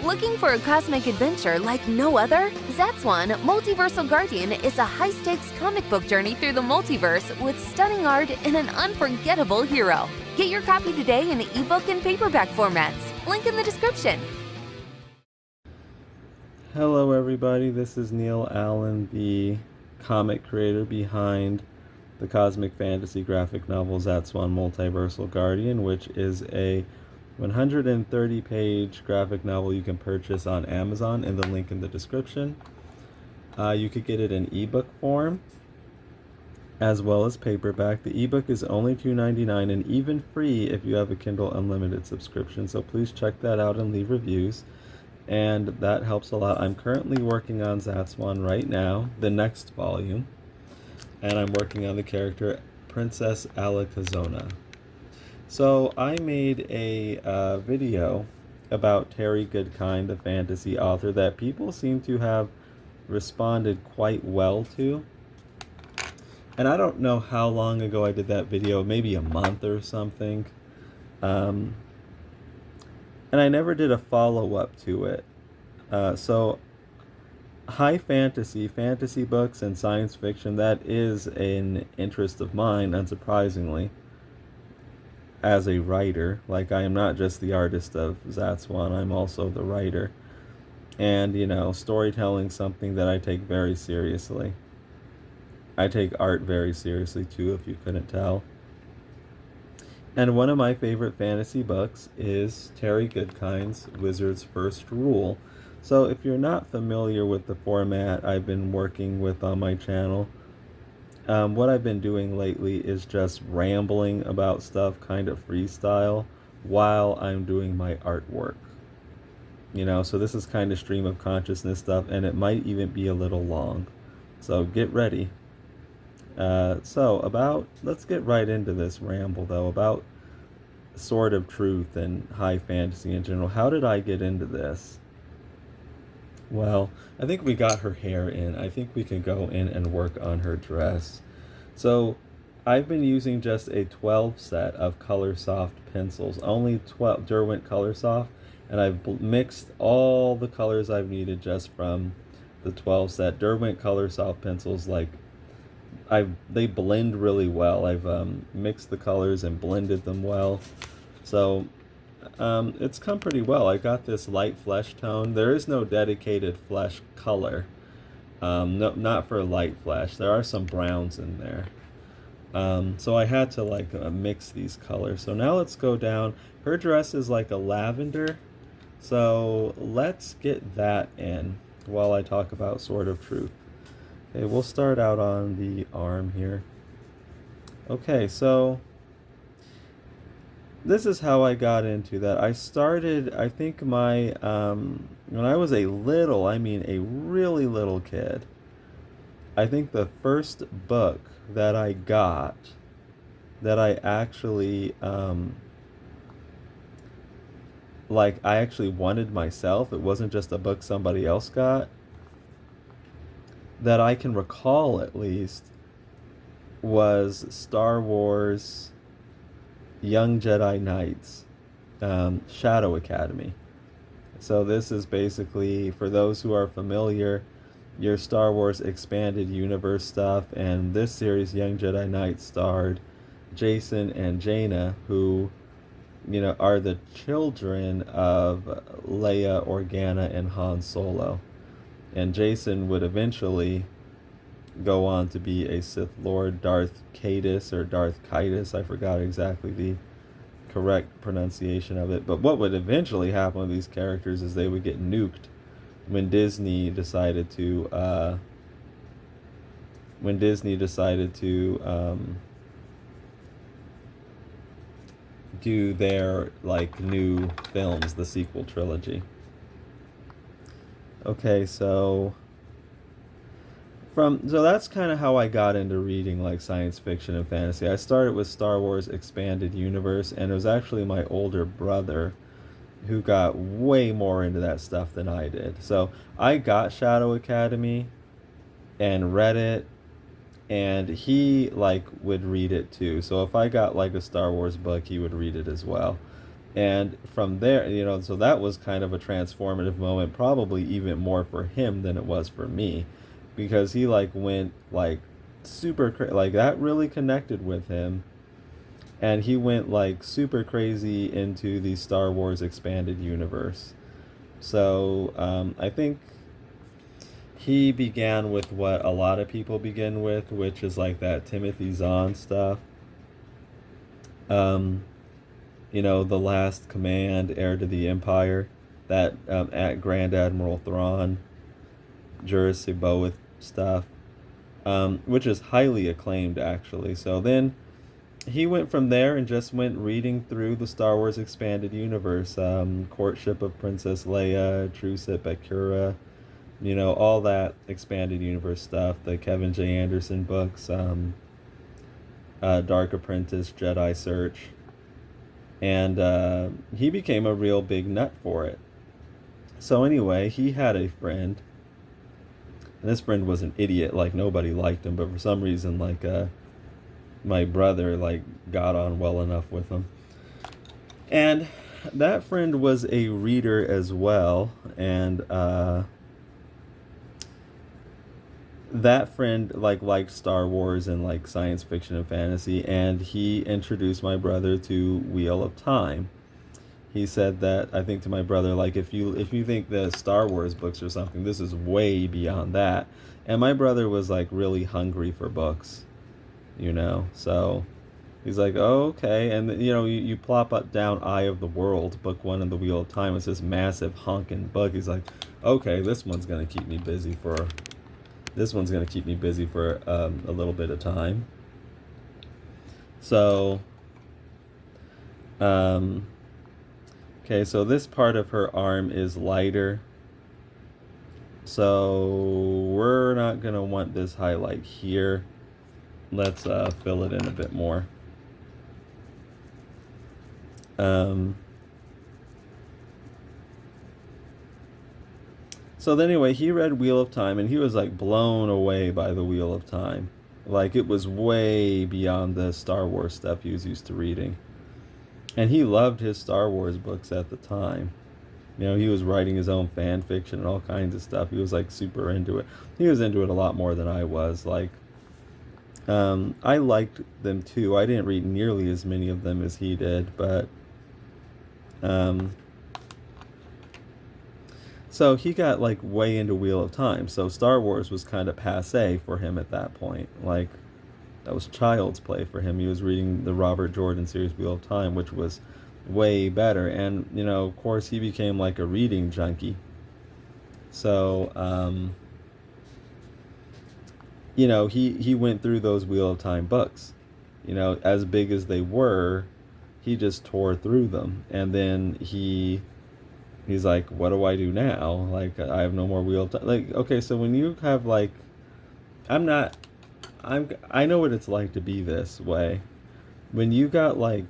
Looking for a cosmic adventure like no other? Zatswan, Multiversal Guardian is a high-stakes comic book journey through the multiverse with stunning art and an unforgettable hero. Get your copy today in ebook and paperback formats. Link in the description. Hello everybody, this is Neil Allen, the comic creator behind the cosmic fantasy graphic novel Zatswan Multiversal Guardian, which is a 130-page graphic novel you can purchase on Amazon in the link in the description. You could get it in ebook form as well as paperback. The ebook is only $2.99 and even free if you have a Kindle Unlimited subscription, so please check that out and leave reviews, and that helps a lot. I'm currently working on Zatswan right now, the next volume, and I'm working on the character Princess Alakazona. So I made a video about Terry Goodkind, the fantasy author, that people seem to have responded quite well to. And I don't know how long ago I did that video, maybe a month or something. And I never did a follow-up to it. So high fantasy books and science fiction, that is an interest of mine, unsurprisingly. As a writer, like, I am not just the artist of Zatswan, I'm also the writer. And, you know, storytelling something that I take very seriously. I take art very seriously too, if you couldn't tell. And one of my favorite fantasy books is Terry Goodkind's Wizard's First Rule. So if you're not familiar with the format I've been working with on my channel, what I've been doing lately is just rambling about stuff, kind of freestyle, while I'm doing my artwork. You know, so this is kind of stream of consciousness stuff, and it might even be a little long. So get ready. Let's get right into this ramble, though, about Sword of Truth and high fantasy in general. How did I get into this? Well, I think we got her hair in. I think we can go in and work on her dress. So I've been using just a 12 set of Coloursoft pencils, only 12 Derwent Coloursoft, and I've mixed all the colors I've needed just from the 12 set. Derwent Coloursoft pencils, like, they blend really well. I've mixed the colors and blended them well. So it's come pretty well. I got this light flesh tone. There is no dedicated flesh color. No, not for light flesh. There are some browns in there. So I had to mix these colors. So now let's go down. Her dress is like a lavender. So let's get that in while I talk about Sword of Truth. Okay, we'll start out on the arm here. Okay, so this is how I got into that. I started, I think when I was a little, I mean a really little kid, I think the first book that I got, that I actually, I actually wanted myself, it wasn't just a book somebody else got, that I can recall at least, was Star Wars Young Jedi Knights, Shadow Academy. So this is basically, for those who are familiar, your Star Wars expanded universe stuff, and this series, Young Jedi Knights, starred Jason and Jaina, who, you know, are the children of Leia Organa and Han Solo. And Jason would eventually go on to be a Sith Lord, Darth Caedus or Darth Caedus. I forgot exactly the correct pronunciation of it. But what would eventually happen with these characters is they would get nuked when Disney decided to do their new films, the sequel trilogy. Okay, so that's kind of how I got into reading science fiction and fantasy. I started with Star Wars Expanded Universe, and it was actually my older brother who got way more into that stuff than I did. So I got Shadow Academy and read it, and he would read it too. So if I got a Star Wars book, he would read it as well. And from there, so that was kind of a transformative moment, probably even more for him than it was for me, because he like went like like that really connected with him, and he went like super crazy into the Star Wars expanded universe. So I think he began with what a lot of people begin with, which is like that Timothy Zahn stuff. The Last Command, Heir to the Empire, that at Grand Admiral Thrawn, Juris Seboeth stuff, which is highly acclaimed actually. So then he went from there and just went reading through the Star Wars expanded universe, Courtship of Princess Leia, Truce at Bakura, all that expanded universe stuff, the Kevin J. Anderson books, Dark Apprentice, Jedi Search, and he became a real big nut for it. So anyway, he had a friend, and this friend was an idiot, like nobody liked him, but for some reason, like my brother like got on well enough with him. And that friend was a reader as well, and that friend like liked Star Wars and like science fiction and fantasy, and he introduced my brother to Wheel of Time. He said that, I think to my brother, like, if you think the Star Wars books or something, this is way beyond that. And my brother was like really hungry for books, so he's like, oh, okay. And you plop up down Eye of the World, book 1 in the Wheel of Time. It's this massive honking book. He's like, okay, this one's gonna keep me busy for a little bit of time. So okay, so this part of her arm is lighter, so we're not gonna want this highlight here. Let's fill it in a bit more. So anyway, he read Wheel of Time, and he was like blown away by the Wheel of Time. Like, it was way beyond the Star Wars stuff he was used to reading. And he loved his Star Wars books at the time. He was writing his own fan fiction and all kinds of stuff. He was like super into it. He was into it a lot more than I was. Like, I liked them too. I didn't read nearly as many of them as he did, but so he got like way into Wheel of Time. So Star Wars was kind of passé for him at that point. Like, that was child's play for him. He was reading the Robert Jordan series Wheel of Time, which was way better. And, of course, he became like a reading junkie. So, he went through those Wheel of Time books. As big as they were, he just tore through them. And then he's like, what do I do now? Like, I have no more Wheel of Time. Like, okay, so when you have like, I know what it's like to be this way. When you got like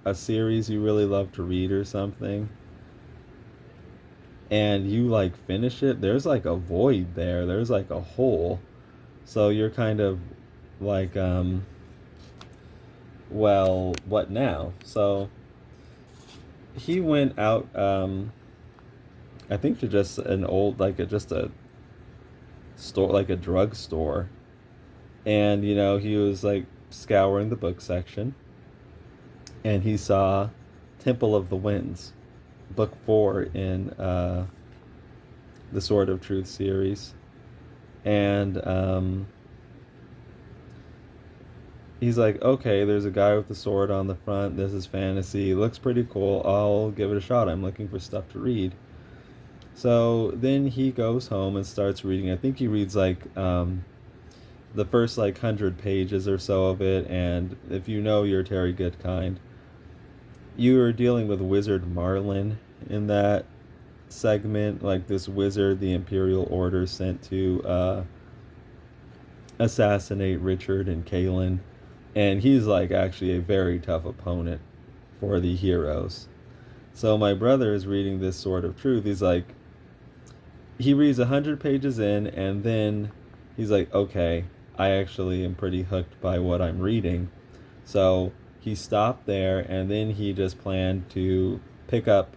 a series you really love to read or something, and you like finish it, there's like a void there. There's like a hole. So you're kind of like, well, what now? So he went out, I think to just an old, like just a store, like a drugstore. And, he was like scouring the book section, and he saw Temple of the Winds, book 4 in the Sword of Truth series. And he's like, okay, there's a guy with the sword on the front. This is fantasy. Looks pretty cool. I'll give it a shot. I'm looking for stuff to read. So then he goes home and starts reading. I think he reads like the first like 100 pages or so of it. And if you know your Terry Goodkind, you are dealing with Wizard Marlin in that segment. Like, this wizard the Imperial Order sent to assassinate Richard and Kahlan. And he's like actually a very tough opponent for the heroes. So my brother is reading this Sword of Truth. He's like, he reads 100 pages in, and then he's like, okay, I actually am pretty hooked by what I'm reading. So he stopped there, and then he just planned to pick up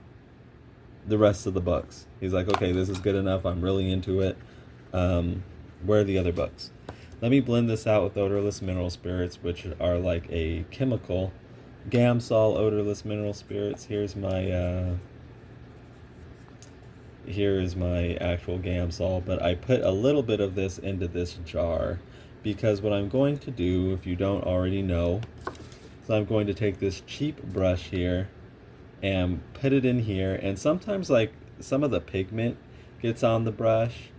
the rest of the books. He's like, okay, this is good enough. I'm really into it. Where are the other books? Let me blend this out with odorless mineral spirits, which are like a chemical. Gamsol odorless mineral spirits. Here is my actual Gamsol, but I put a little bit of this into this jar because what I'm going to do, if you don't already know, so I'm going to take this cheap brush here and put it in here, and sometimes like some of the pigment gets on the brush,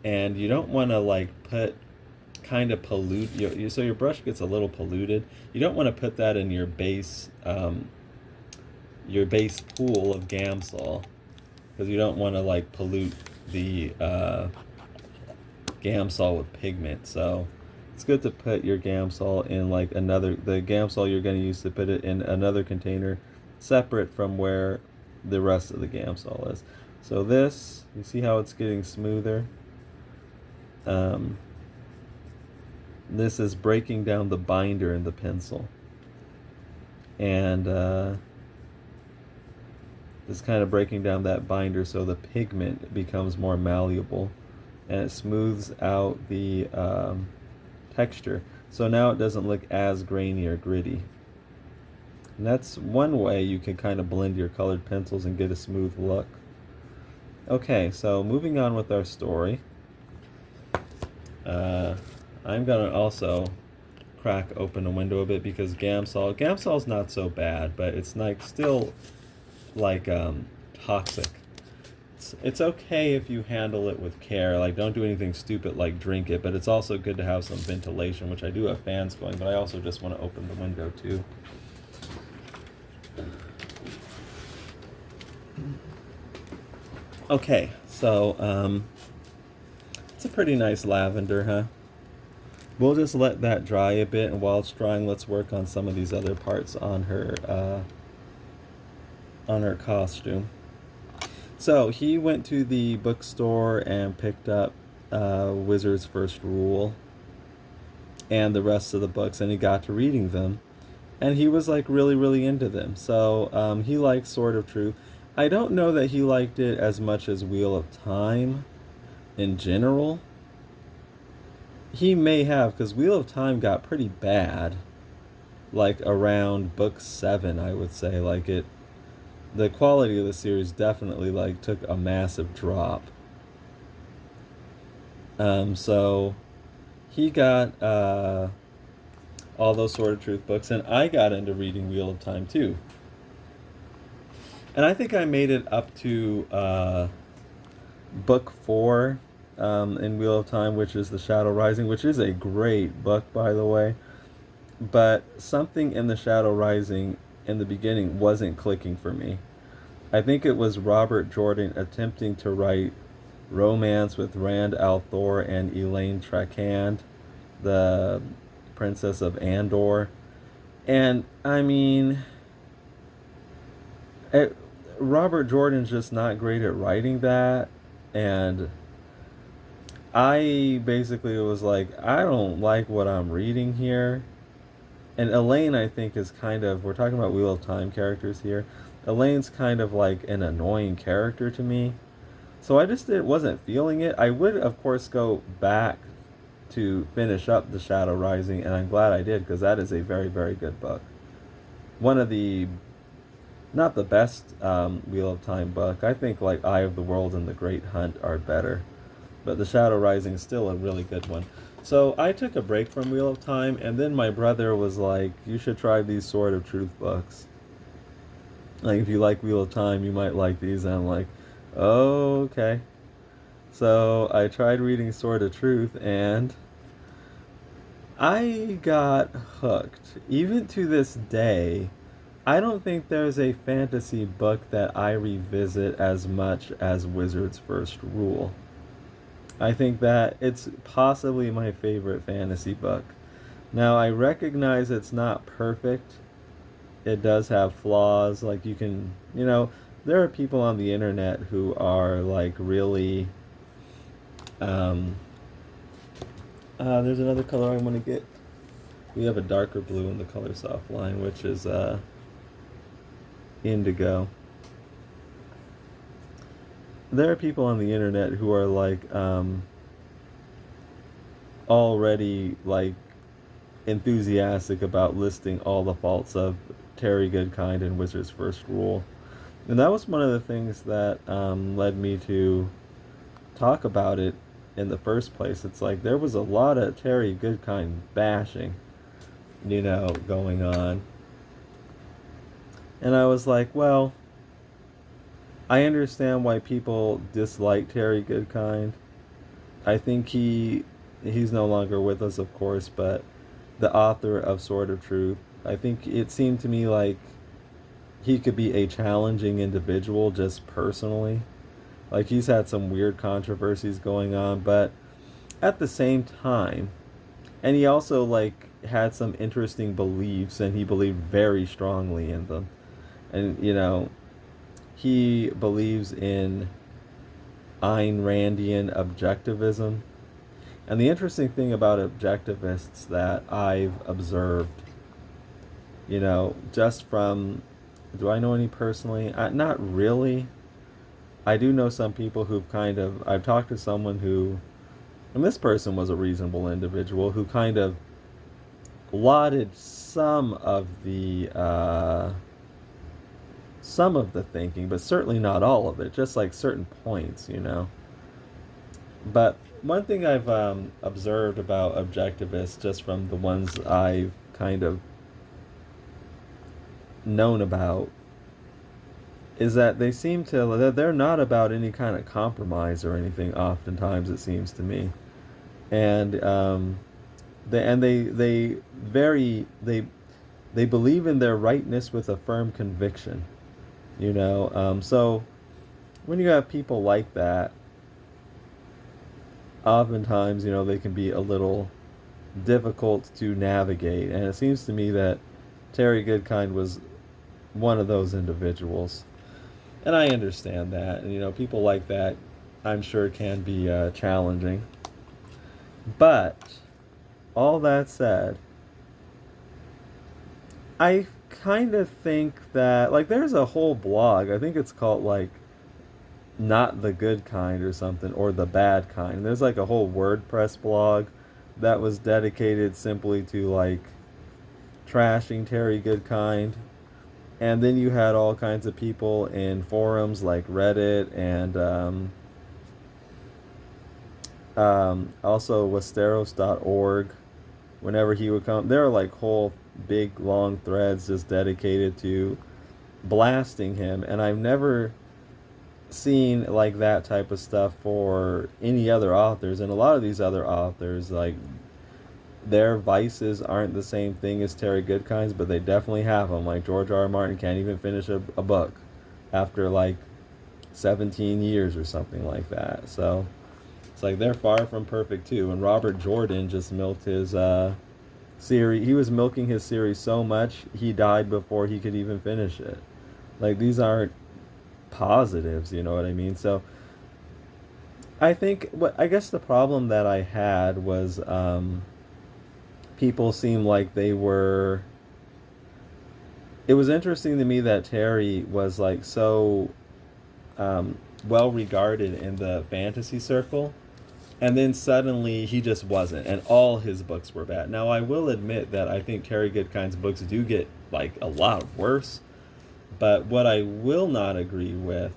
and you don't want to like put kind of pollute so your brush gets a little polluted. You don't want to put that in your base pool of Gamsol, because you don't want to like pollute the Gamsol with pigment. So it's good to put your Gamsol in like the Gamsol you're going to use, to put it in another container separate from where the rest of the Gamsol is. So this, you see how it's getting smoother? This is breaking down the binder in the pencil. And it's kind of breaking down that binder so the pigment becomes more malleable, and it smooths out the texture. So now it doesn't look as grainy or gritty. And that's one way you can kind of blend your colored pencils and get a smooth look. Okay, so moving on with our story. I'm going to also crack open a window a bit because Gamsol's not so bad, but it's like still like toxic. It's okay if you handle it with care, like don't do anything stupid like drink it, but it's also good to have some ventilation, which I do have fans going, but I also just want to open the window too. Okay, so it's a pretty nice lavender, huh? We'll just let that dry a bit, and while it's drying, let's work on some of these other parts on her costume. So he went to the bookstore and picked up Wizard's First Rule and the rest of the books, and he got to reading them, and he was like really, really into them. So he liked Sword of Truth. I don't know that he liked it as much as Wheel of Time in general. He may have, because Wheel of Time got pretty bad, like around book 7, I would say. Like the quality of the series definitely like took a massive drop. So he got all those Sword of Truth books, and I got into reading Wheel of Time too. And I think I made it up to book 4 in Wheel of Time, which is The Shadow Rising, which is a great book, by the way. But something in The Shadow Rising in the beginning wasn't clicking for me. I think it was Robert Jordan attempting to write romance with Rand al'Thor and Elaine Trakand, the Princess of Andor. And, I mean, Robert Jordan's just not great at writing that, and I basically was like, I don't like what I'm reading here. And Elaine, I think, is kind of, we're talking about Wheel of Time characters here, Elaine's kind of like an annoying character to me. So I just wasn't feeling it. I would, of course, go back to finish up The Shadow Rising, and I'm glad I did, because that is a very, very good book. One of the, not the best Wheel of Time book. I think like Eye of the World and The Great Hunt are better. But The Shadow Rising is still a really good one. So I took a break from Wheel of Time, and then my brother was like, you should try these Sword of Truth books. Like, if you like Wheel of Time, you might like these. And I'm like, oh, okay. So I tried reading Sword of Truth, and I got hooked. Even to this day, I don't think there's a fantasy book that I revisit as much as Wizard's First Rule. I think that it's possibly my favorite fantasy book. Now, I recognize it's not perfect. It does have flaws. Like, you can, there are people on the internet who are, like, really, there's another color I want to get. We have a darker blue in the Coloursoft line, which is indigo. There are people on the internet who are like already like enthusiastic about listing all the faults of Terry Goodkind and Wizard's First Rule. And that was one of the things that led me to talk about it in the first place. It's like there was a lot of Terry Goodkind bashing, going on. And I was like, well, I understand why people dislike Terry Goodkind. I think he's no longer with us, of course, but the author of Sword of Truth, I think it seemed to me like he could be a challenging individual just personally. Like, he's had some weird controversies going on, but at the same time, and he also like had some interesting beliefs, and he believed very strongly in them. And he believes in Ayn Randian objectivism. And the interesting thing about objectivists that I've observed, just from, do I know any personally? Not really. I do know some people who've I've talked to someone who, and this person was a reasonable individual, who kind of lauded some of the thinking, but certainly not all of it, just like certain points, But one thing I've observed about objectivists, just from the ones I've kind of known about, is that they seem to, that they're not about any kind of compromise or anything. Oftentimes, it seems to me, and they believe in their rightness with a firm conviction. So when you have people like that, oftentimes, they can be a little difficult to navigate. And it seems to me that Terry Goodkind was one of those individuals. And I understand that. And, people like that, I'm sure, can be challenging. But, all that said, I kind of think that, like, there's a whole blog, I think it's called, like, Not the Good Kind or something, or The Bad Kind. There's, like, a whole WordPress blog that was dedicated simply to, like, trashing Terry Goodkind. And then you had all kinds of people in forums like Reddit and also Westeros.org. Whenever he would come, there are like whole big long threads just dedicated to blasting him. And I've never seen like that type of stuff for any other authors. And a lot of these other authors, like, their vices aren't the same thing as Terry Goodkind's, but they definitely have them. Like, George R. R. Martin can't even finish a book after like 17 years or something like that. So it's like they're far from perfect too. And Robert Jordan just milked his series. He was milking his series so much, he died before he could even finish it. Like, these aren't positives, you know what I mean? So I guess the problem that I had was people seem like they were, it was interesting to me that Terry was like so well regarded in the fantasy circle, and then suddenly he just wasn't, and all his books were bad. Now, I will admit that I think Terry Goodkind's books do get like a lot worse, but what I will not agree with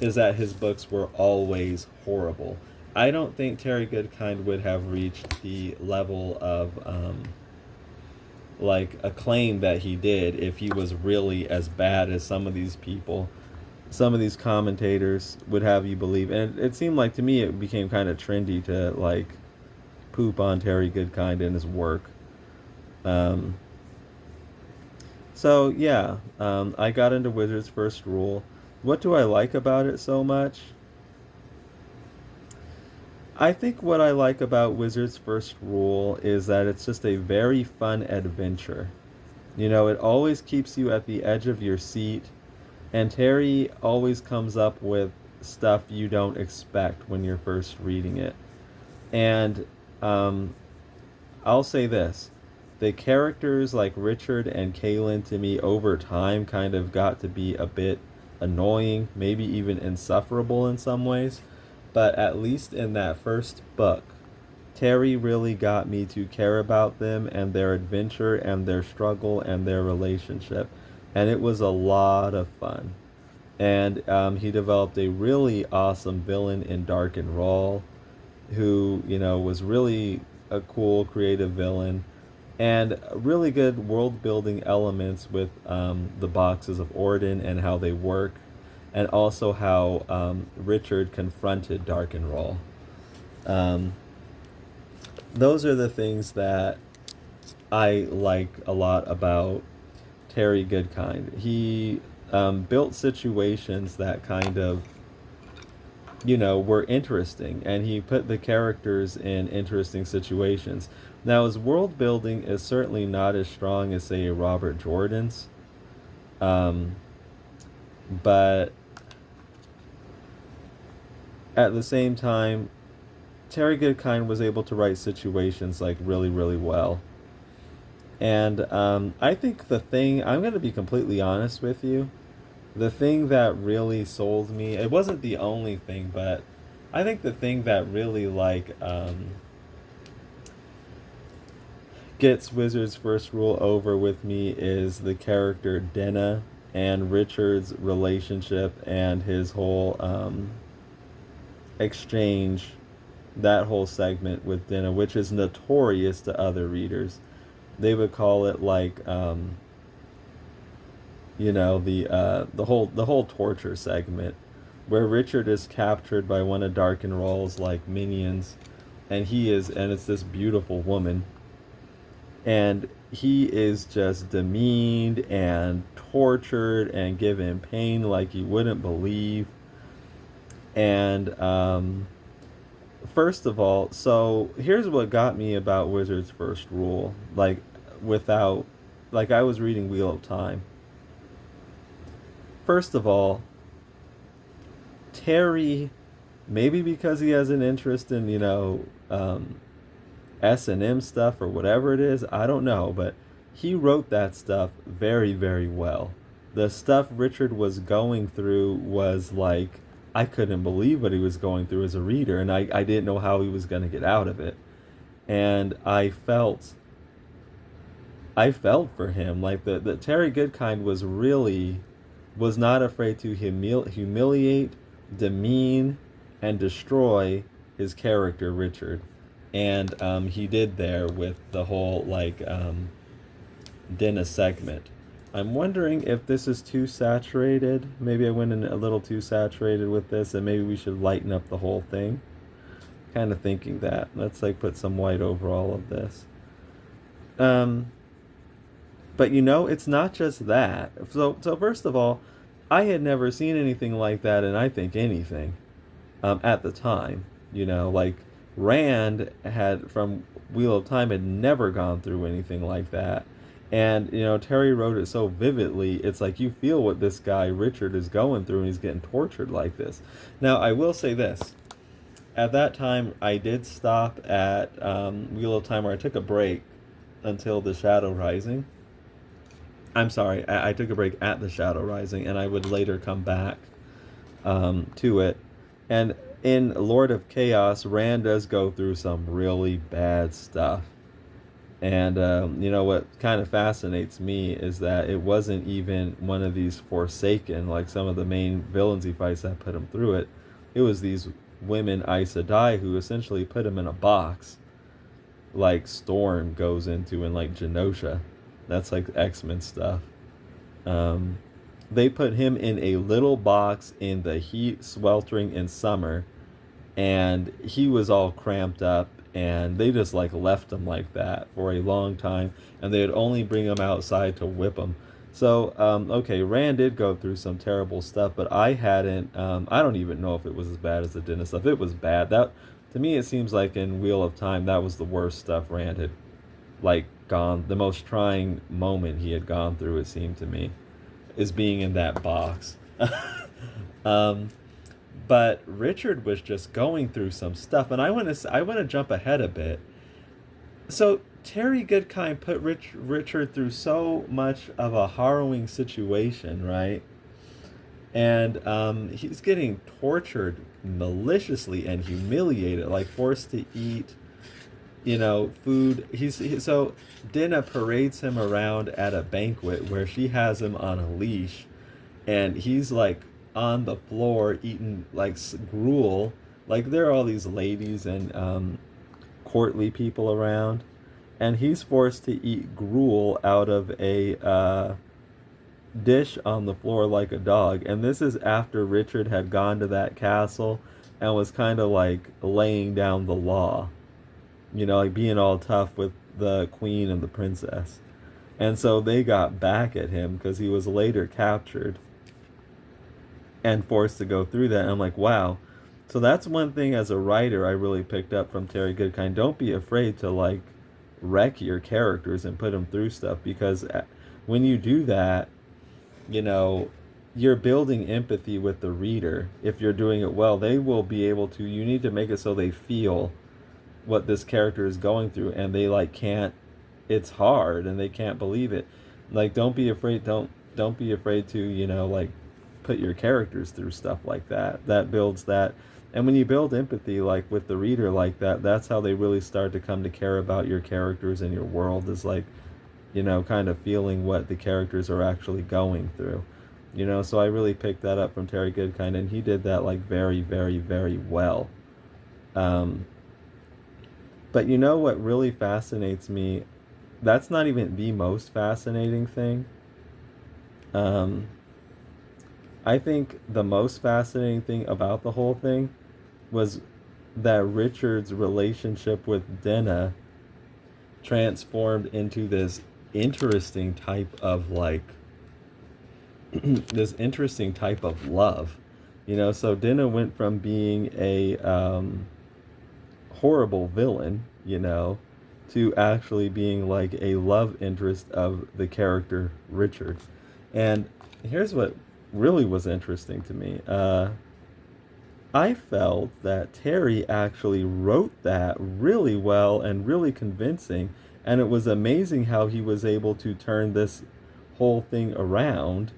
is that his books were always horrible. I don't think Terry Goodkind would have reached the level of like acclaim that he did if he was really as bad as some of these people, some of these commentators would have you believe. And it seemed like, to me, it became kind of trendy to like poop on Terry Goodkind and his work. So yeah, I got into Wizard's First Rule. What do I like about it so much? I think what I like about Wizard's First Rule is that it's just a very fun adventure. It always keeps you at the edge of your seat, and Terry always comes up with stuff you don't expect when you're first reading it. And I'll say this. the characters like Richard and Kahlan to me over time kind of got to be a bit annoying, maybe even insufferable in some ways. But at least in that first book, Terry really got me to care about them and their adventure and their struggle and their relationship. And it was a lot of fun. And he developed a really awesome villain in Dark and Raw, who, was really a cool, creative villain. And really good world building elements with the boxes of Orden and how they work, and also how Richard confronted Dark and Raw. Those are the things that I like a lot about Terry Goodkind. He built situations that kind of, were interesting, and he put the characters in interesting situations. Now, his world building is certainly not as strong as, say, Robert Jordan's, but at the same time, Terry Goodkind was able to write situations like really, really well. And I think I'm going to be completely honest with you, the thing that really sold me, it wasn't the only thing, but I think the thing that really gets Wizard's First Rule over with me is the character Denna and Richard's relationship and his whole exchange, that whole segment with Denna, which is notorious to other readers. They would call it the whole torture segment, where Richard is captured by one of Dark and Raw's minions, and it's this beautiful woman, and he is just demeaned and tortured and given pain like you wouldn't believe. And first of all, so here's what got me about Wizard's First Rule. I was reading Wheel of Time. First of all, Terry, maybe because he has an interest in, S&M stuff or whatever it is, I don't know, but he wrote that stuff very, very well. The stuff Richard was going through was I couldn't believe what he was going through as a reader, and I didn't know how he was going to get out of it. And I felt for him. The Terry Goodkind was not afraid to humiliate, demean, and destroy his character, Richard. And he did there with the whole Denna segment. I'm wondering if this is too saturated. Maybe I went in a little too saturated with this, and maybe we should lighten up the whole thing. Kind of thinking that. Let's put some white over all of this. But it's not just that. So first of all, I had never seen anything like that, and I think anything at the time. Rand had, from Wheel of Time, had never gone through anything like that. And, Terry wrote it so vividly, it's you feel what this guy, Richard, is going through, and he's getting tortured like this. Now, I will say this. At that time, I did stop at Wheel of Time, where I took a break until The Shadow Rising. I'm sorry, I took a break at The Shadow Rising, and I would later come back to it. And in Lord of Chaos, Rand does go through some really bad stuff. And, what kind of fascinates me is that it wasn't even one of these Forsaken, like some of the main villains he fights, that put him through it. It was these women, Aes Sedai, who essentially put him in a box, like Storm goes into in, Genosha. That's X-Men stuff. They put him in a little box in the heat, sweltering in summer, and he was all cramped up, and they just left him like that for a long time, and they would only bring him outside to whip him. So okay, Rand did go through some terrible stuff, but I hadn't. I don't even know if it was as bad as the Denna stuff. It was bad. That, to me, it seems like in Wheel of Time, that was the worst stuff Rand had gone, the most trying moment he had gone through, it seemed to me, is being in that box. But Richard was just going through some stuff, and I want to jump ahead a bit. So Terry Goodkind put Richard through so much of a harrowing situation, right? And he's getting tortured maliciously and humiliated, like forced to eat, food. So Denna parades him around at a banquet where she has him on a leash, and he's like on the floor eating like gruel. Like there are all these ladies and courtly people around, and he's forced to eat gruel out of a dish on the floor like a dog. And this is after Richard had gone to that castle and was kind of like laying down the law, like being all tough with the queen and the princess. And so they got back at him because he was later captured and forced to go through that. And I'm like, wow. So that's one thing as a writer I really picked up from Terry Goodkind. Don't be afraid to like wreck your characters and put them through stuff, because when you do that, you're building empathy with the reader. If you're doing it well, they will be able to, you need to make it so they feel what this character is going through, and they like can't, it's hard and they can't believe it. Like don't be afraid to, like put your characters through stuff like that. That builds that. And when you build empathy like with the reader like that, that's how they really start to come to care about your characters and your world, is like, kind of feeling what the characters are actually going through. So I really picked that up from Terry Goodkind, and he did that like very, very, very well. But what really fascinates me, that's not even the most fascinating thing. I think the most fascinating thing about the whole thing was that Richard's relationship with Denna transformed into this interesting type of like this interesting type of love. So Denna went from being a horrible villain, to actually being like a love interest of the character Richard. And here's what really was interesting to me. I felt that Terry actually wrote that really well and really convincing, and it was amazing how he was able to turn this whole thing around.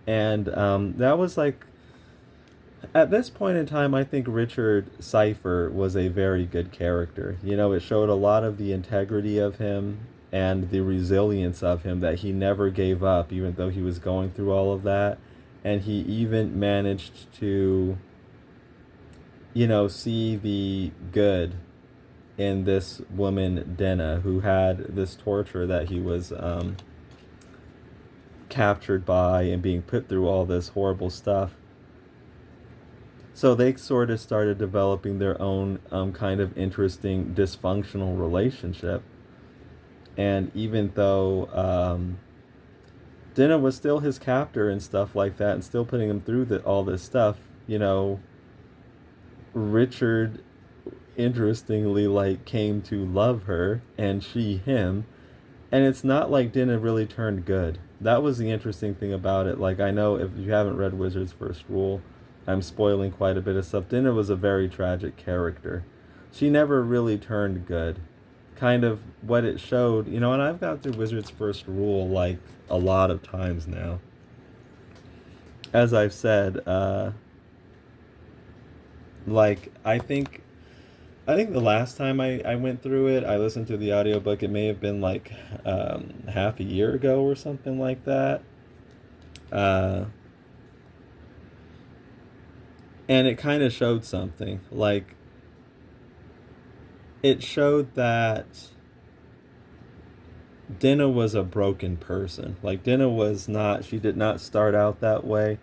And that was like, at this point in time, I think Richard Cypher was a very good character. It showed a lot of the integrity of him and the resilience of him, that he never gave up even though he was going through all of that. And he even managed to, see the good in this woman, Denna, who had this torture that he was captured by and being put through all this horrible stuff. So they sort of started developing their own kind of interesting dysfunctional relationship. And even though Denna was still his captor and stuff like that, and still putting him through all this stuff, Richard interestingly like came to love her and she him. And it's not like Denna really turned good. That was the interesting thing about it. Like, I know if you haven't read Wizard's First Rule, I'm spoiling quite a bit of stuff. Denna was a very tragic character. She never really turned good. Kind of what it showed, and I've gone through Wizard's First Rule like a lot of times now. As I've said, like, I think the last time I went through it, I listened to the audiobook. It may have been like half a year ago or something like that. And it kind of showed something. Like, it showed that Denna was a broken person. Like, Denna was not, she did not start out that way.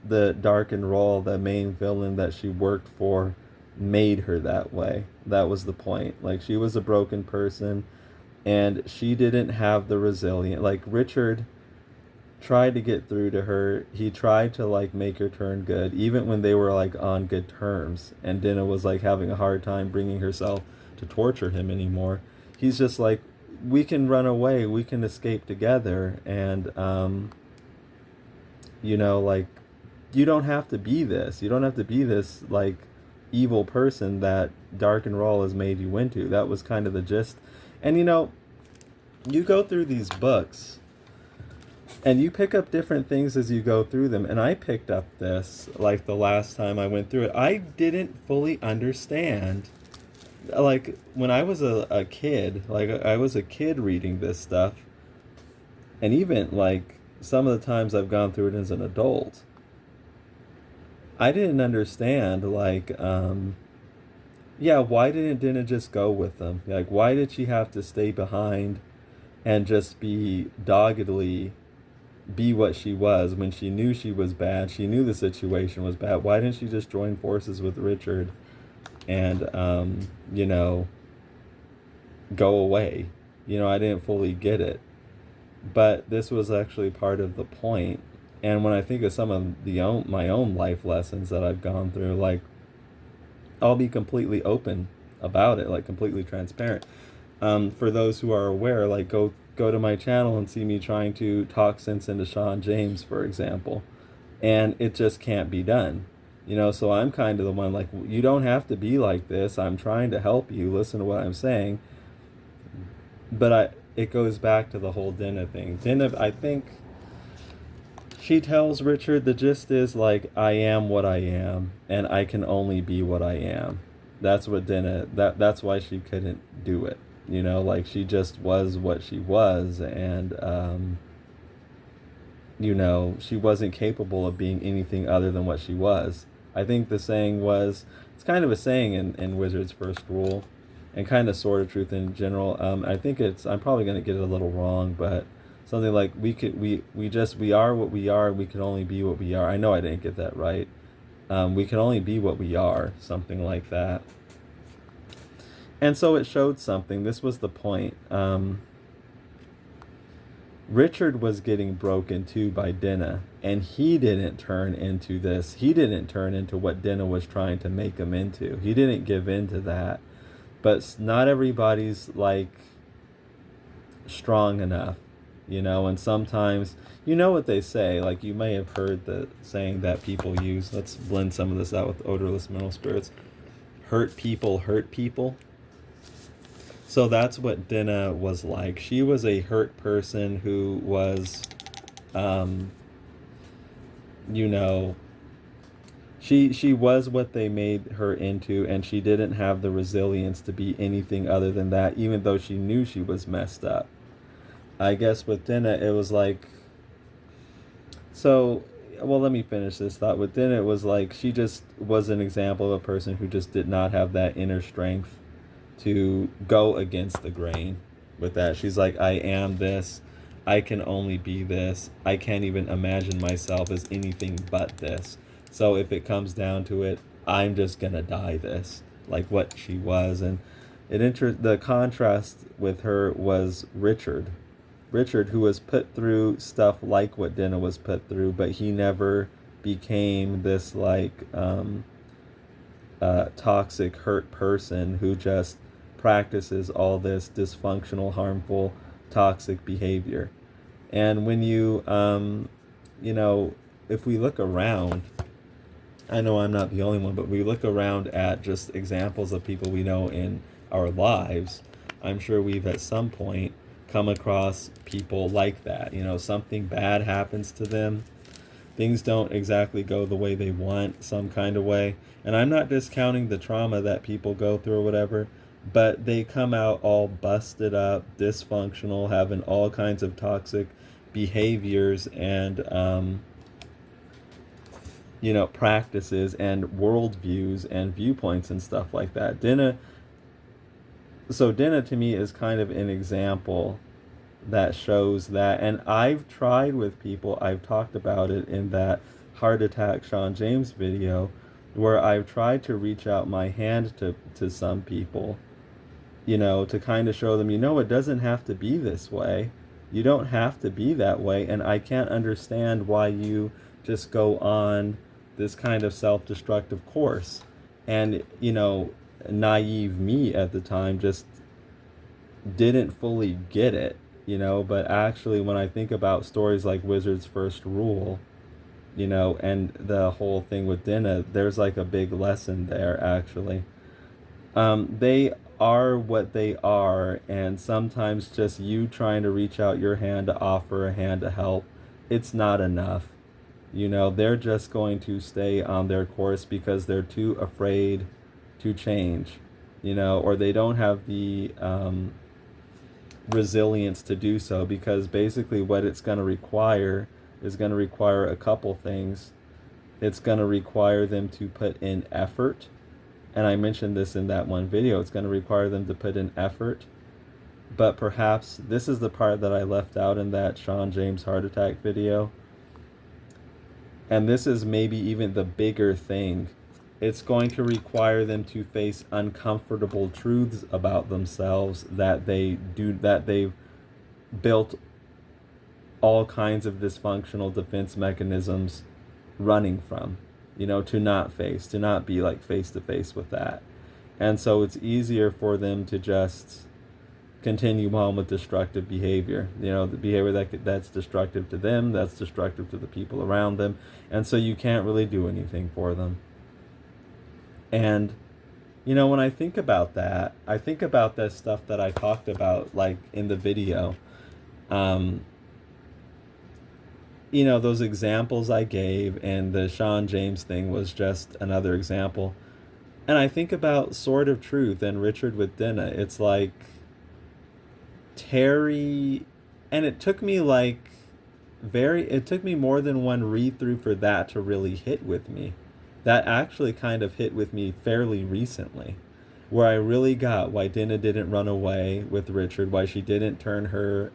The Dark and Raw, the main villain that she worked for, made her that way. That was the point. Like, she was a broken person, and she didn't have the resilience. Like, Richard tried to get through to her. He tried to like make her turn good, even when they were like on good terms, and Denna was like having a hard time bringing herself to torture him anymore. He's just like, we can run away, we can escape together, and like, you don't have to be this. You don't have to be this like evil person that Dark and Raw has made you into. That was kind of the gist. And you go through these books and you pick up different things as you go through them. And I picked up this, like the last time I went through it. I didn't fully understand. Like, when I was a kid, like, I was a kid reading this stuff. And even, like, some of the times I've gone through it as an adult, I didn't understand, like, yeah, why didn't Dinah just go with them? Like, why did she have to stay behind and just be doggedly be what she was when she knew she was bad? She knew the situation was bad. Why didn't she just join forces with Richard and, go away? I didn't fully get it. But this was actually part of the point. And when I think of some of my own life lessons that I've gone through, like, I'll be completely open about it, like completely transparent. For those who are aware, like, go to my channel and see me trying to talk sense into Sean James, for example. And it just can't be done. So I'm kind of the one, like, you don't have to be like this. I'm trying to help you. Listen to what I'm saying. But it goes back to the whole Denna thing. Denna, I think, she tells Richard, the gist is, like, I am what I am, and I can only be what I am. That's what Denna, that's why she couldn't do it. Like, she just was what she was, and, she wasn't capable of being anything other than what she was. I think the saying was, it's kind of a saying in Wizard's First Rule, and kind of Sword of Truth in general. I think I'm probably going to get it a little wrong, but something like, we are what we are, and we can only be what we are. I know I didn't get that right. We can only be what we are, something like that. And so it showed something. This was the point. Richard was getting broken too by Denna, and he didn't turn into this. He didn't turn into what Denna was trying to make him into. He didn't give in to that. But not everybody's, like, strong enough, and sometimes, what they say, like, you may have heard the saying that people use, let's blend some of this out with odorless mental spirits, hurt people hurt people. So that's what Denna was like. She was a hurt person who was, she was what they made her into, and she didn't have the resilience to be anything other than that, even though she knew she was messed up. I guess with Denna, it was like, let me finish this thought. With Denna, it was like, she just was an example of a person who just did not have that inner strength to go against the grain with that. She's like, I am this. I can only be this. I can't even imagine myself as anything but this. So if it comes down to it, I'm just going to die this, like what she was. And the contrast with her was Richard, who was put through stuff like what Denna was put through, but he never became this, like, toxic, hurt person who just practices all this dysfunctional, harmful, toxic behavior. And when if we look around, I know I'm not the only one, but we look around at just examples of people we know in our lives, I'm sure we've at some point come across people like that. Something bad happens to them. Things don't exactly go the way they want, some kind of way. And I'm not discounting the trauma that people go through or whatever, but they come out all busted up, dysfunctional, having all kinds of toxic behaviors and, practices and worldviews and viewpoints and stuff like that. Denna to me is kind of an example that shows that. And I've tried with people, I've talked about it in that Heart Attack Sean James video, where I've tried to reach out my hand to some people, to kind of show them, it doesn't have to be this way. You don't have to be that way. And I can't understand why you just go on this kind of self-destructive course. And, naive me at the time just didn't fully get it, but actually when I think about stories like Wizard's First Rule, and the whole thing with Denna, there's like a big lesson there, actually. They are what they are, and sometimes just you trying to reach out your hand to offer a hand to help, it's not enough. They're just going to stay on their course because they're too afraid to change, or they don't have the resilience to do so, because basically what it's going to require is going to require a couple things. It's going to require them to put in effort. And I mentioned this in that one video. It's going to require them to put in effort. But perhaps this is the part that I left out in that Sean James heart attack video. And this is maybe even the bigger thing. It's going to require them to face uncomfortable truths about themselves that they've built all kinds of dysfunctional defense mechanisms running from, to not be like face to face with that. And so it's easier for them to just continue on with destructive behavior, the behavior that's destructive to them, that's destructive to the people around them. And so you can't really do anything for them. And, when I think about that, I think about that stuff that I talked about, like in the video. Those examples I gave, and the Sean James thing was just another example. And I think about Sword of Truth and Richard with Denna. It's like Terry, and it took me more than one read through for that to really hit with me. That actually kind of hit with me fairly recently, where I really got why Denna didn't run away with Richard, why she didn't turn her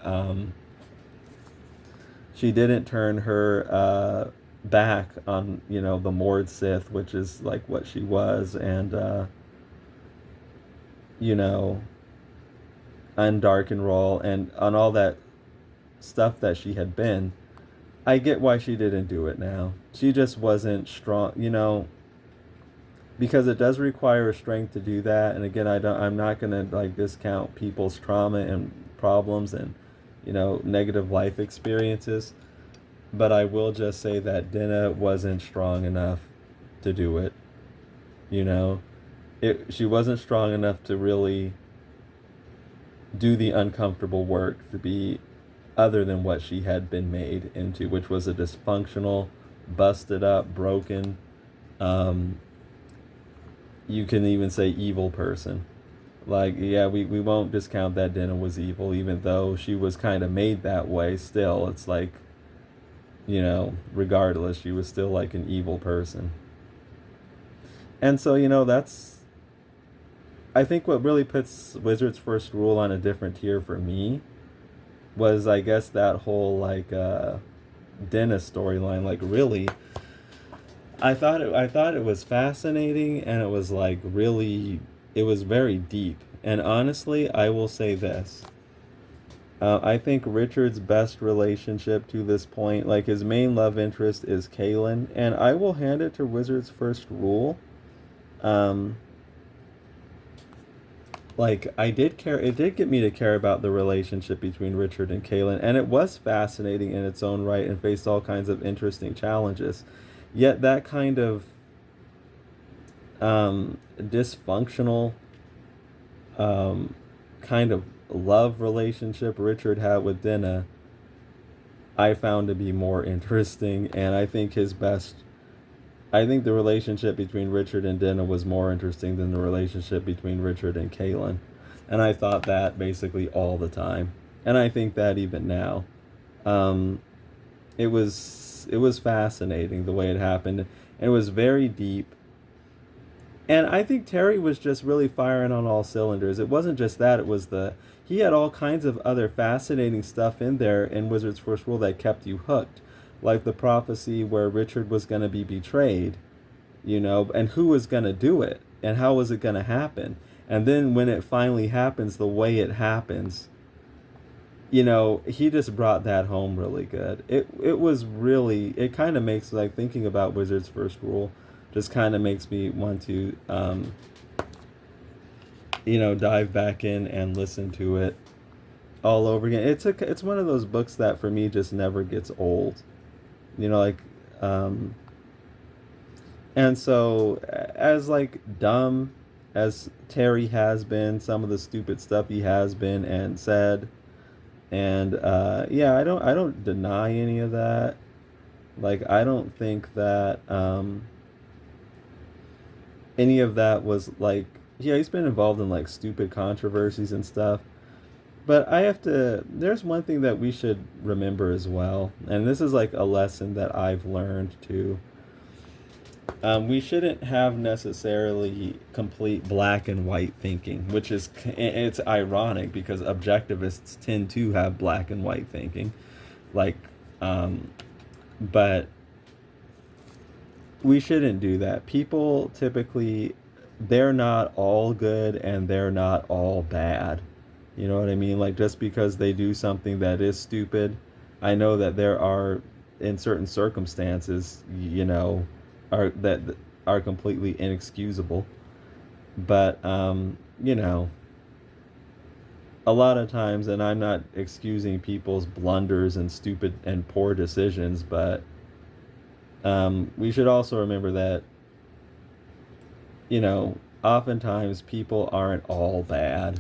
back on, the Mord-Sith, which is like what she was, and undark and roll, and on all that stuff that she had been. I get why she didn't do it now. She just wasn't strong, because it does require strength to do that. And again, I'm not gonna like discount people's trauma and problems and negative life experiences, but I will just say that Denna wasn't strong enough to do it. She wasn't strong enough to really do the uncomfortable work, to be other than what she had been made into, which was a dysfunctional, busted up, broken, you can even say evil person. Like, yeah, we won't discount that Denna was evil, even though she was kind of made that way. Still, it's like, regardless, she was still like an evil person. And so, that's, I think what really puts Wizard's First Rule on a different tier for me was, I guess, that whole like Denna storyline. Like, really, I thought it was fascinating, and it was like really, it was very deep. And honestly, I will say this. I think Richard's best relationship to this point, like his main love interest, is Kahlan, and I will hand it to Wizard's First Rule. Like, it did get me to care about the relationship between Richard and Kahlan, and it was fascinating in its own right and faced all kinds of interesting challenges. Yet that kind of dysfunctional kind of love relationship Richard had with Denna, I found to be more interesting, and I think the relationship between Richard and Denna was more interesting than the relationship between Richard and Kahlan. And I thought that basically all the time. And I think that even now. It was fascinating the way it happened. And it was very deep. And I think Terry was just really firing on all cylinders. It wasn't just that, he had all kinds of other fascinating stuff in there in Wizard's First Rule that kept you hooked. Like the prophecy where Richard was going to be betrayed, and who was going to do it, and how was it going to happen. And then when it finally happens, the way it happens, he just brought that home really good. It was really, it kind of makes, like, thinking about Wizard's First Rule just kind of makes me want to, dive back in and listen to it all over again. It's one of those books that for me just never gets old. And so, as like dumb as Terry has been, some of the stupid stuff he has been and said. And yeah, I don't deny any of that. Like, I don't think that any of that was like, yeah, he's been involved in like stupid controversies and stuff. But I have to, there's one thing that we should remember as well, and this is like a lesson that I've learned too. We shouldn't have necessarily complete black and white thinking, which is, it's ironic because objectivists tend to have black and white thinking. Like, but we shouldn't do that. People typically, they're not all good and they're not all bad. You know what I mean? Like, just because they do something that is stupid, I know that there are, in certain circumstances, are that are completely inexcusable. But a lot of times, and I'm not excusing people's blunders and stupid and poor decisions, but we should also remember that, oftentimes people aren't all bad.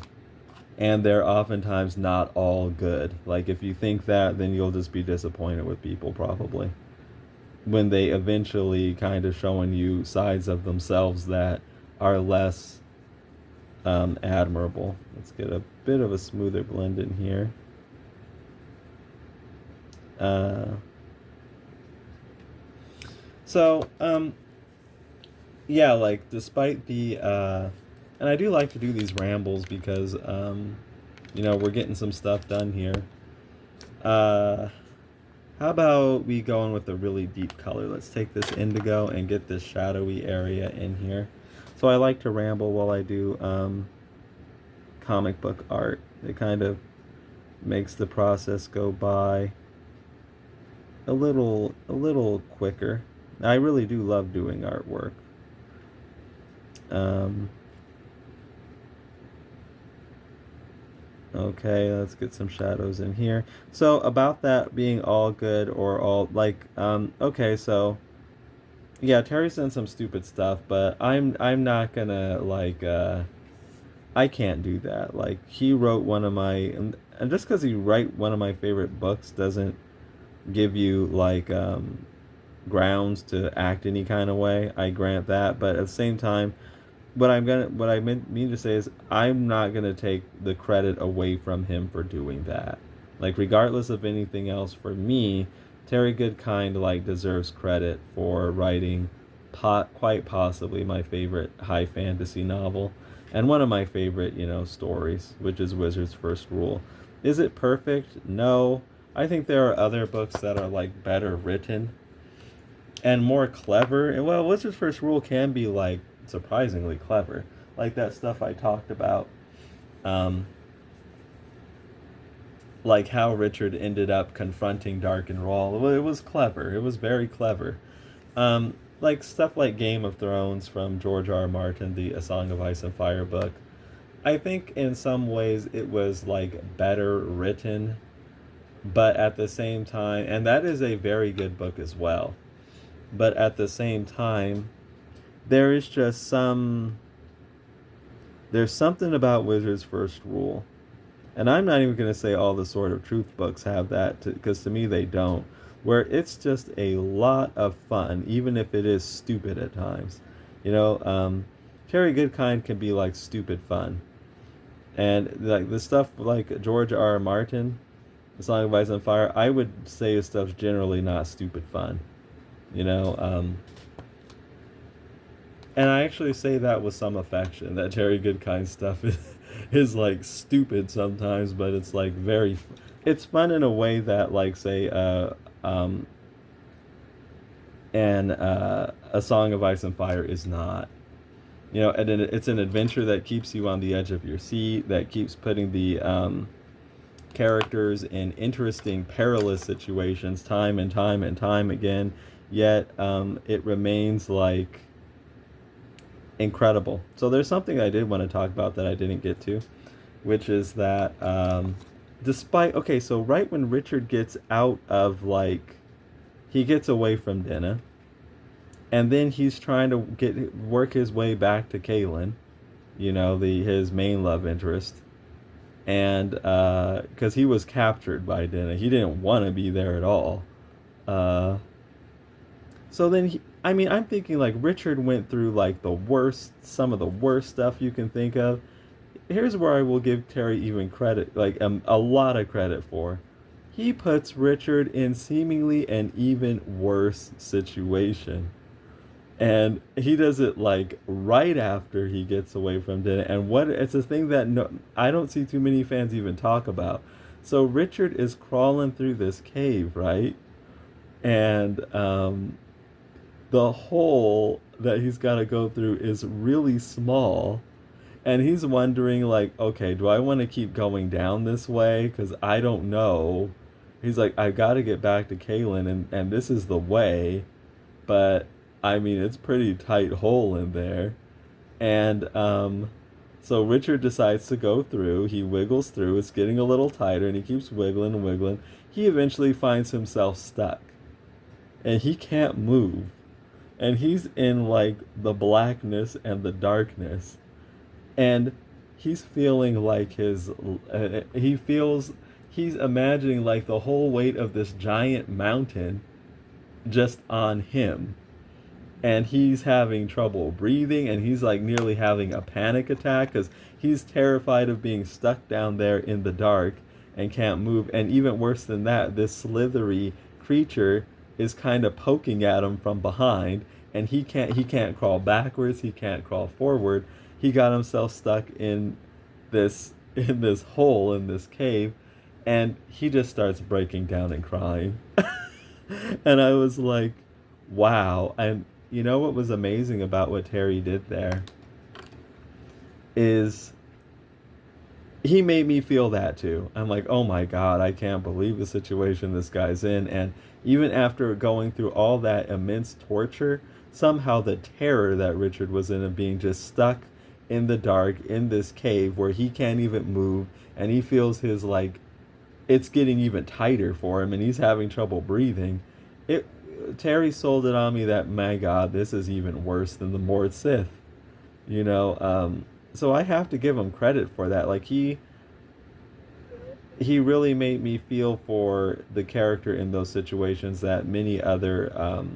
And they're oftentimes not all good. Like, if you think that, then you'll just be disappointed with people, probably. When they eventually kind of showing you sides of themselves that are less admirable. Let's get a bit of a smoother blend in here. Yeah, like, despite the and I do like to do these rambles because we're getting some stuff done here. How about we go in with a really deep color? Let's take this indigo and get this shadowy area in here. So I like to ramble while I do comic book art. It kind of makes the process go by a little quicker. I really do love doing artwork. Okay, let's get some shadows in here. So about that being all good or all like okay, so yeah, Terry's done some stupid stuff, but I'm not gonna like I can't do that. Like, he wrote one of my, and just because he write one of my favorite books doesn't give you like grounds to act any kind of way. I grant that, but at the same time, what I mean to say is, I'm not gonna take the credit away from him for doing that. Like, regardless of anything else, for me, Terry Goodkind like deserves credit for writing quite possibly my favorite high fantasy novel, and one of my favorite stories, which is Wizard's First Rule. Is it perfect? No. I think there are other books that are like better written and more clever. And well, Wizard's First Rule can be like surprisingly clever, like that stuff I talked about, like how Richard ended up confronting Dark and Rawl. It was clever. It was very clever. Like stuff like Game of Thrones from George R. R. Martin, the A Song of Ice and Fire book. I think in some ways it was like better written, but at the same time, and that is a very good book as well. But at the same time, there is just there's something about Wizard's First Rule. And I'm not even going to say all the Sword of Truth books have that, because to me they don't. Where it's just a lot of fun, even if it is stupid at times. Terry Goodkind can be like stupid fun. And like the stuff like George R. R. Martin, The Song of Ice and Fire, I would say his stuff's generally not stupid fun. And I actually say that with some affection, that Terry Goodkind stuff is like stupid sometimes, but it's like it's fun in a way that, like, say, A Song of Ice and Fire is not. And it's an adventure that keeps you on the edge of your seat, that keeps putting the characters in interesting, perilous situations time and time and time again, yet it remains like incredible. So there's something I did want to talk about that I didn't get to, which is that so right when Richard gets out of, like, he gets away from Denna, and then he's trying to work his way back to Kahlan, his main love interest, and because he was captured by Denna, he didn't want to be there at all. Uh, so then I'm thinking like Richard went through like some of the worst stuff you can think of. Here's where I will give Terry even credit, like a lot of credit for. He puts Richard in seemingly an even worse situation. And he does it like right after he gets away from Denna. And it's a thing that I don't see too many fans even talk about. So Richard is crawling through this cave, right? And the hole that he's got to go through is really small. And he's wondering, like, okay, do I want to keep going down this way? Because I don't know. He's like, I got to get back to Kahlan, and this is the way. But, I mean, it's pretty tight hole in there. And so Richard decides to go through. He wiggles through. It's getting a little tighter, and he keeps wiggling and wiggling. He eventually finds himself stuck. And he can't move. And he's in, like, the blackness and the darkness. And he's feeling like he's imagining like the whole weight of this giant mountain just on him. And he's having trouble breathing, and he's like nearly having a panic attack because he's terrified of being stuck down there in the dark and can't move. And even worse than that, this slithery creature is kind of poking at him from behind, and he can't crawl backwards, he can't crawl forward. He got himself stuck in this hole in this cave, and he just starts breaking down and crying. And I was like, wow. And you know what was amazing about what Terry did there is he made me feel that too. I'm like, oh my God, I can't believe the situation this guy's in. And even after going through all that immense torture, somehow the terror that Richard was in of being just stuck in the dark in this cave where he can't even move, and he feels his like it's getting even tighter for him, and he's having trouble breathing. Terry sold it on me that, my God, this is even worse than the Mord-Sith, so I have to give him credit for that. Like he really made me feel for the character in those situations that many other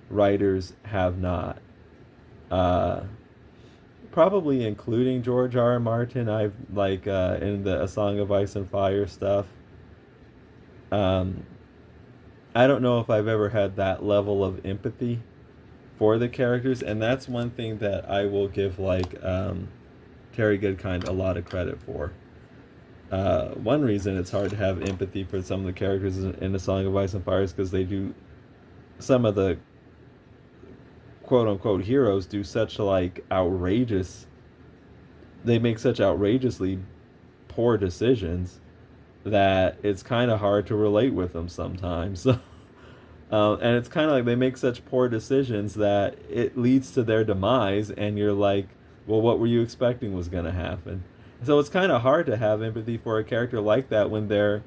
writers have not. Probably including George R. R. Martin. I've like in the A Song of Ice and Fire stuff. I don't know if I've ever had that level of empathy for the characters, and that's one thing that I will give like Terry Goodkind a lot of credit for. One reason it's hard to have empathy for some of the characters in A Song of Ice and Fire is because they do some of the quote-unquote heroes do such like they make such outrageously poor decisions that it's kind of hard to relate with them sometimes. And it's kind of like they make such poor decisions that it leads to their demise, and you're like, well, what were you expecting was going to happen? So it's kind of hard to have empathy for a character like that when they're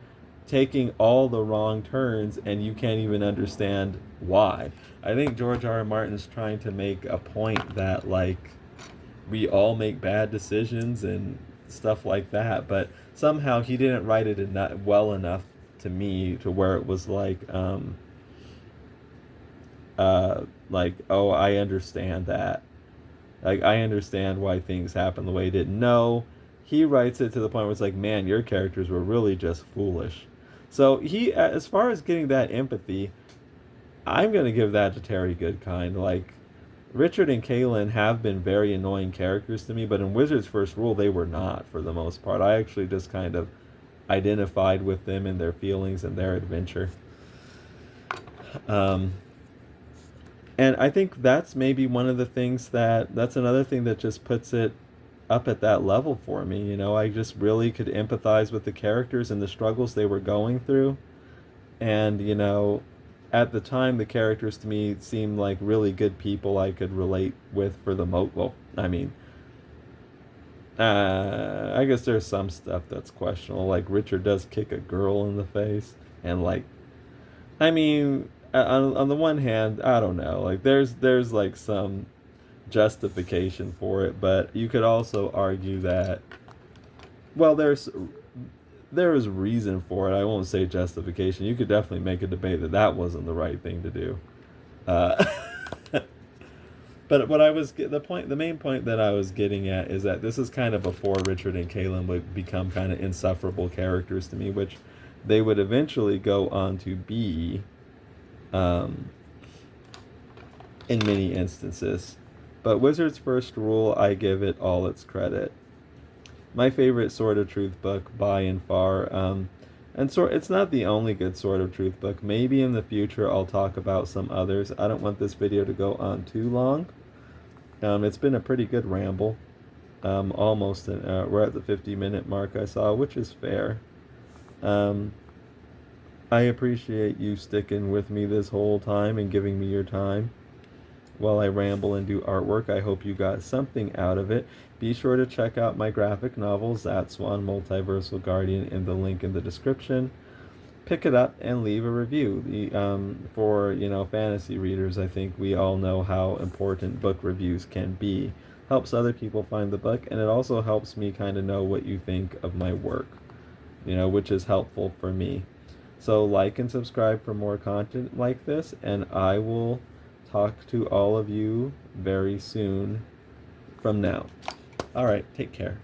taking all the wrong turns and you can't even understand why. I think George R. R. Martin's trying to make a point that like we all make bad decisions and stuff like that, but somehow he didn't write it well enough to me to where it was like oh, I understand that. Like, I understand why things happen the way it did. No, he writes it to the point where it's like, man, your characters were really just foolish. So he, as far as getting that empathy, I'm going to give that to Terry Goodkind. Like, Richard and Kahlan have been very annoying characters to me, but in Wizard's First Rule, they were not, for the most part. I actually just kind of identified with them and their feelings and their adventure. And I think that's maybe one of the things that's another thing that just puts it up at that level for me. You know, I just really could empathize with the characters and the struggles they were going through. And, you know, at the time, the characters to me seemed like really good people I could relate with for the most. Well, I mean, I guess there's some stuff that's questionable. Like, Richard does kick a girl in the face. And, like, I mean, on the one hand, I don't know. Like, there's like some justification for it, but you could also argue that, well, there is reason for it. I won't say justification. You could definitely make a debate that that wasn't the right thing to do. But what I was the main point that I was getting at is that this is kind of before Richard and Kahlan would become kind of insufferable characters to me, which they would eventually go on to be, in many instances. But Wizard's First Rule, I give it all its credit. My favorite Sword of Truth book by and far. It's not the only good Sword of Truth book. Maybe in the future I'll talk about some others. I don't want this video to go on too long. It's been a pretty good ramble. We're at the 50-minute mark I saw, which is fair. I appreciate you sticking with me this whole time and giving me your time while I ramble and do artwork. I hope you got something out of it. Be sure to check out my graphic novel, Zatswan, Multiversal Guardian, in the link in the description. Pick it up and leave a review. For fantasy readers, I think we all know how important book reviews can be. Helps other people find the book, and it also helps me kind of know what you think of my work, which is helpful for me. So like and subscribe for more content like this, and I will talk to all of you very soon from now. All right, take care.